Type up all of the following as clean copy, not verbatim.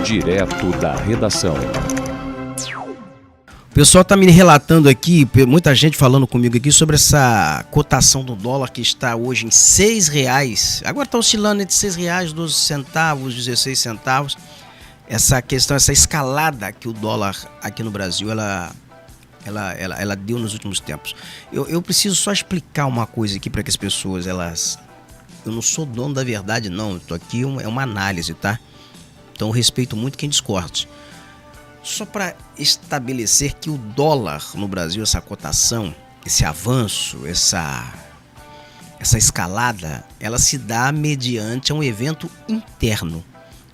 Direto da redação. O pessoal está me relatando aqui, muita gente falando comigo aqui sobre essa cotação do dólar que está hoje em R$6. Agora está oscilando entre R$6, 12 centavos, 16 centavos. Essa questão, essa escalada que o dólar aqui no Brasil, ela deu nos últimos tempos. Eu preciso só explicar uma coisa aqui para que as pessoas, eu não sou dono da verdade não, estou aqui, é uma análise, tá? Então eu respeito muito quem discorde. Só para estabelecer que o dólar no Brasil, essa cotação, esse avanço, essa escalada, ela se dá mediante um evento interno.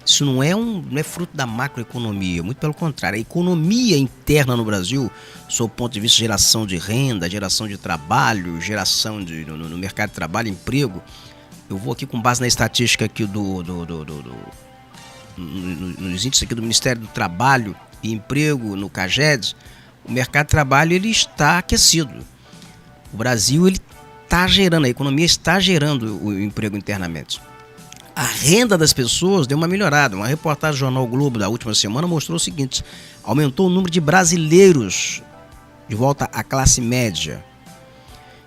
Isso não é fruto da macroeconomia, muito pelo contrário. A economia interna no Brasil, sob o ponto de vista de geração de renda, geração de trabalho, geração no mercado de trabalho, emprego. Eu vou aqui com base na estatística aqui nos índices aqui do Ministério do Trabalho e Emprego, no CAGED, o mercado de trabalho ele está aquecido. O Brasil ele está gerando, a economia está gerando o emprego internamente. A renda das pessoas deu uma melhorada. Uma reportagem do Jornal Globo da última semana mostrou o seguinte: aumentou o número de brasileiros de volta à classe média.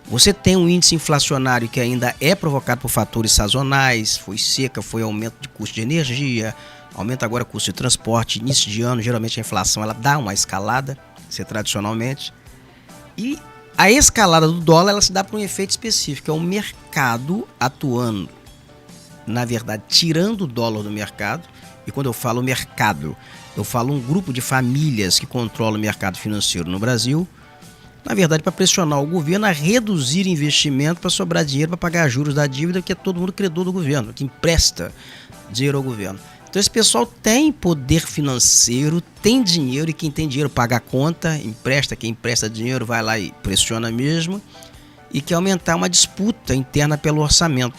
Você tem um índice inflacionário que ainda é provocado por fatores sazonais, foi seca, foi aumento de custo de energia, aumenta agora o custo de transporte, início de ano, geralmente a inflação ela dá uma escalada, isso é tradicionalmente. E a escalada do dólar ela se dá por um efeito específico, é o mercado atuando, na verdade, tirando o dólar do mercado. E quando eu falo mercado, eu falo um grupo de famílias que controla o mercado financeiro no Brasil, na verdade, para pressionar o governo a reduzir investimento para sobrar dinheiro para pagar juros da dívida, que é todo mundo credor do governo, que empresta dinheiro ao governo. Então esse pessoal tem poder financeiro, tem dinheiro, e quem tem dinheiro paga a conta, empresta, quem empresta dinheiro vai lá e pressiona mesmo, e quer aumentar uma disputa interna pelo orçamento.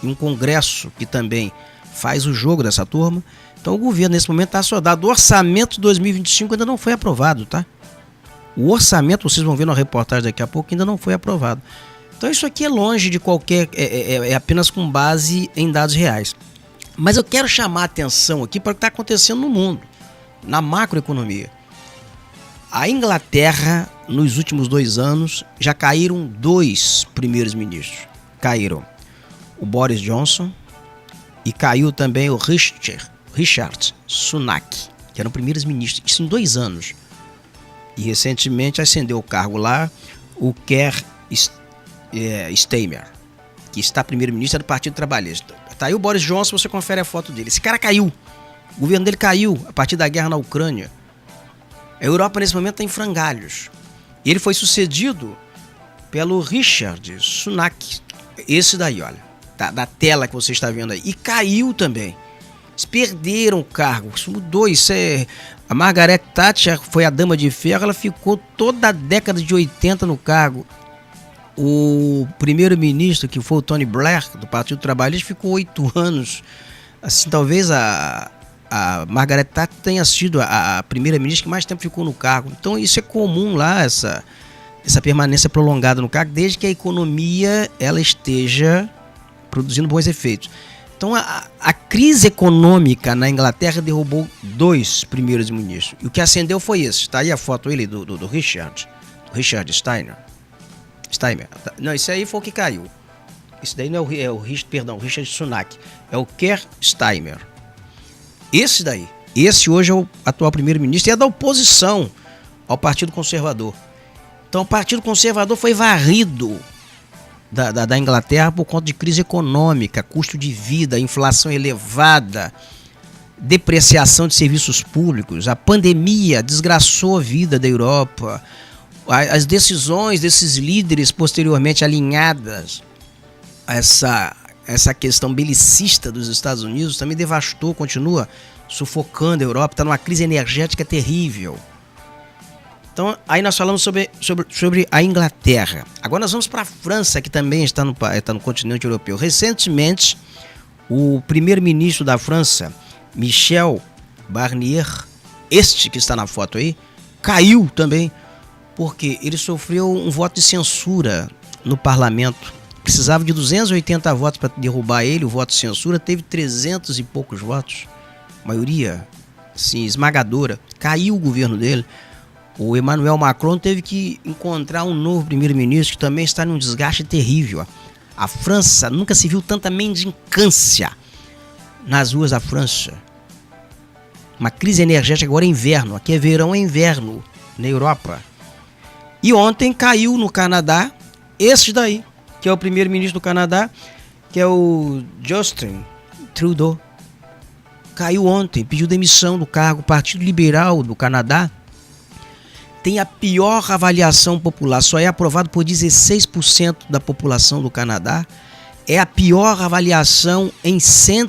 E um congresso que também faz o jogo dessa turma. Então o governo nesse momento está assodado. O orçamento de 2025 ainda não foi aprovado, tá? O orçamento, vocês vão ver na reportagem daqui a pouco, ainda não foi aprovado. Então isso aqui é longe de qualquer... É apenas com base em dados reais. Mas eu quero chamar a atenção aqui para o que está acontecendo no mundo, na macroeconomia. A Inglaterra, nos últimos 2 anos, já caíram 2 primeiros ministros. Caíram o Boris Johnson e caiu também o Richard Sunak, que eram primeiros ministros. Isso em 2 anos. E recentemente ascendeu o cargo lá o Keir Starmer, que está primeiro-ministro do Partido Trabalhista. Tá aí o Boris Johnson, você confere a foto dele. Esse cara caiu. O governo dele caiu a partir da guerra na Ucrânia. A Europa nesse momento está em frangalhos. E ele foi sucedido pelo Richard Sunak. Esse daí, olha, da tela que você está vendo aí. E caiu também. Eles perderam o cargo. Isso mudou. A Margaret Thatcher foi a dama de ferro. Ela ficou toda a década de 80 no cargo. O primeiro-ministro, que foi o Tony Blair, do Partido Trabalhista, ficou 8 anos. Assim, talvez a Margaret Thatcher tenha sido a primeira-ministra que mais tempo ficou no cargo. Então isso é comum lá, essa permanência prolongada no cargo, desde que a economia ela esteja produzindo bons efeitos. Então a crise econômica na Inglaterra derrubou 2 primeiros ministros. E o que acendeu foi esse. Está aí a foto ele do Richard Starmer. Não, esse aí foi o que caiu. Esse daí não é o Richard Sunak. É o Keir Starmer. Esse hoje é o atual primeiro-ministro e é da oposição ao Partido Conservador. Então o Partido Conservador foi varrido da Inglaterra por conta de crise econômica, custo de vida, inflação elevada, depreciação de serviços públicos. A pandemia desgraçou a vida da Europa. As decisões desses líderes posteriormente alinhadas a essa questão belicista dos Estados Unidos também devastou, continua sufocando a Europa, está numa crise energética terrível. Então, aí nós falamos sobre a Inglaterra. Agora nós vamos para a França, que também está no continente europeu. Recentemente, o primeiro-ministro da França, Michel Barnier, este que está na foto aí, caiu também, porque ele sofreu um voto de censura no parlamento. Precisava de 280 votos para derrubar ele, o voto de censura teve 300 e poucos votos. maioria assim, esmagadora, caiu o governo dele. O Emmanuel Macron teve que encontrar um novo primeiro-ministro que também está num desgaste terrível. A França, nunca se viu tanta mendicância nas ruas da França. Uma crise energética, agora é inverno, aqui é verão, é inverno na Europa. E ontem caiu no Canadá, esse daí, que é o primeiro-ministro do Canadá, que é o Justin Trudeau. Caiu ontem, pediu demissão do cargo. O Partido Liberal do Canadá tem a pior avaliação popular, só é aprovado por 16% da população do Canadá. É a pior avaliação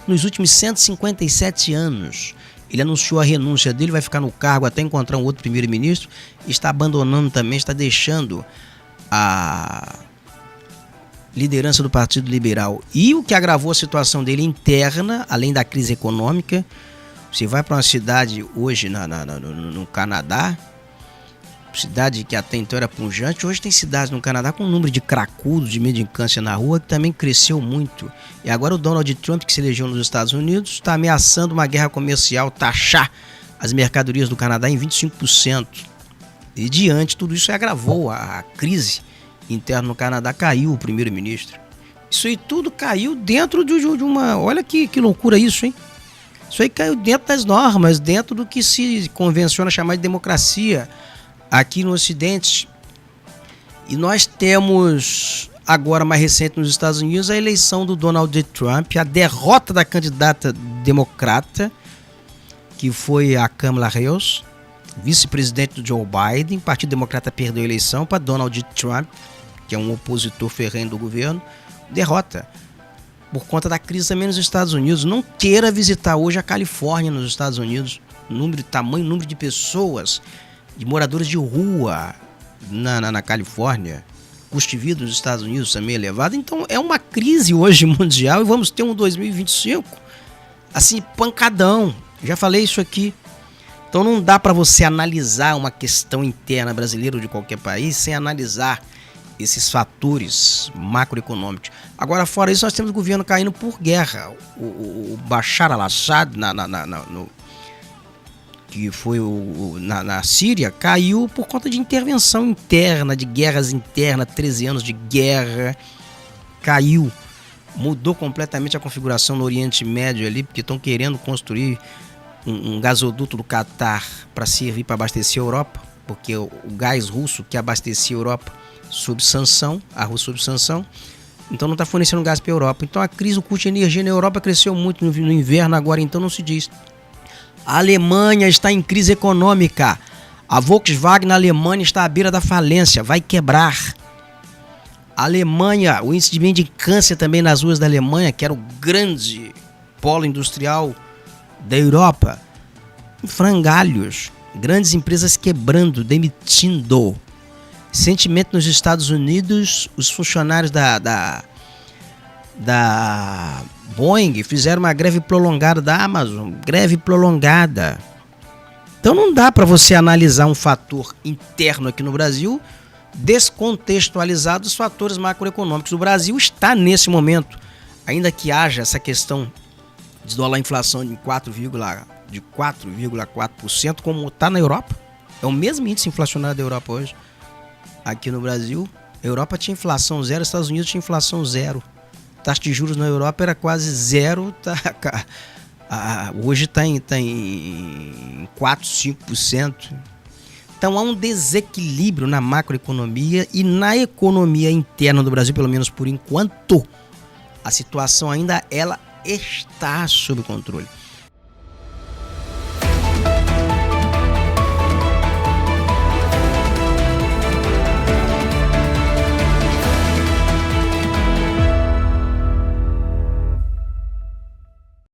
nos últimos 157 anos. Ele anunciou a renúncia dele, vai ficar no cargo até encontrar um outro primeiro-ministro. Está abandonando também, está deixando a liderança do Partido Liberal. E o que agravou a situação dele interna, além da crise econômica, você vai para uma cidade hoje no Canadá, cidade que até então era pujante, hoje tem cidades no Canadá com um número de cracudos, de mendicância na rua, que também cresceu muito. E agora o Donald Trump, que se elegeu nos Estados Unidos, está ameaçando uma guerra comercial, taxar as mercadorias do Canadá em 25%. E diante de tudo isso agravou a crise interna no Canadá, caiu o primeiro-ministro. Isso aí tudo caiu dentro de uma... Olha que loucura isso, hein? Isso aí caiu dentro das normas, dentro do que se convenciona chamar de democracia aqui no Ocidente. E nós temos agora, mais recente nos Estados Unidos, a eleição do Donald Trump, a derrota da candidata democrata, que foi a Kamala Harris, vice-presidente do Joe Biden. O Partido Democrata perdeu a eleição para Donald Trump, que é um opositor ferrenho do governo. Derrota por conta da crise também nos Estados Unidos. Não queira visitar hoje a Califórnia nos Estados Unidos. Número de pessoas, de moradores de rua na Califórnia. Custo de vida nos Estados Unidos também é elevado. Então é uma crise hoje mundial e vamos ter um 2025 assim, pancadão. Já falei isso aqui. Então não dá para você analisar uma questão interna brasileira ou de qualquer país sem analisar esses fatores macroeconômicos. Agora, fora isso, nós temos o governo caindo por guerra. O Bashar al-Assad, que foi na Síria, caiu por conta de intervenção interna, de guerras internas, 13 anos de guerra. Caiu. Mudou completamente a configuração no Oriente Médio ali, porque estão querendo construir um gasoduto do Catar para servir para abastecer a Europa, porque o gás russo que abastecia a Europa sob sanção, a Rússia sob sanção, então não está fornecendo gás para a Europa. Então a crise, o custo de energia na Europa cresceu muito no inverno, agora então não se diz. A Alemanha está em crise econômica. A Volkswagen na Alemanha está à beira da falência, vai quebrar. A Alemanha, o índice de mendicância também nas ruas da Alemanha, que era o grande polo industrial da Europa, em frangalhos, grandes empresas quebrando, demitindo. Recentemente nos Estados Unidos, os funcionários da Boeing fizeram uma greve prolongada da Amazon, greve prolongada. Então não dá para você analisar um fator interno aqui no Brasil descontextualizado dos fatores macroeconômicos. O Brasil está nesse momento, ainda que haja essa questão de dólar inflação de 4,4%, como está na Europa. É o mesmo índice inflacionário da Europa hoje. Aqui no Brasil, a Europa tinha inflação zero, os Estados Unidos tinha inflação zero. A taxa de juros na Europa era quase zero, hoje está em 4, 5%. Então há um desequilíbrio na macroeconomia e na economia interna do Brasil, pelo menos por enquanto, a situação ainda ela está sob controle.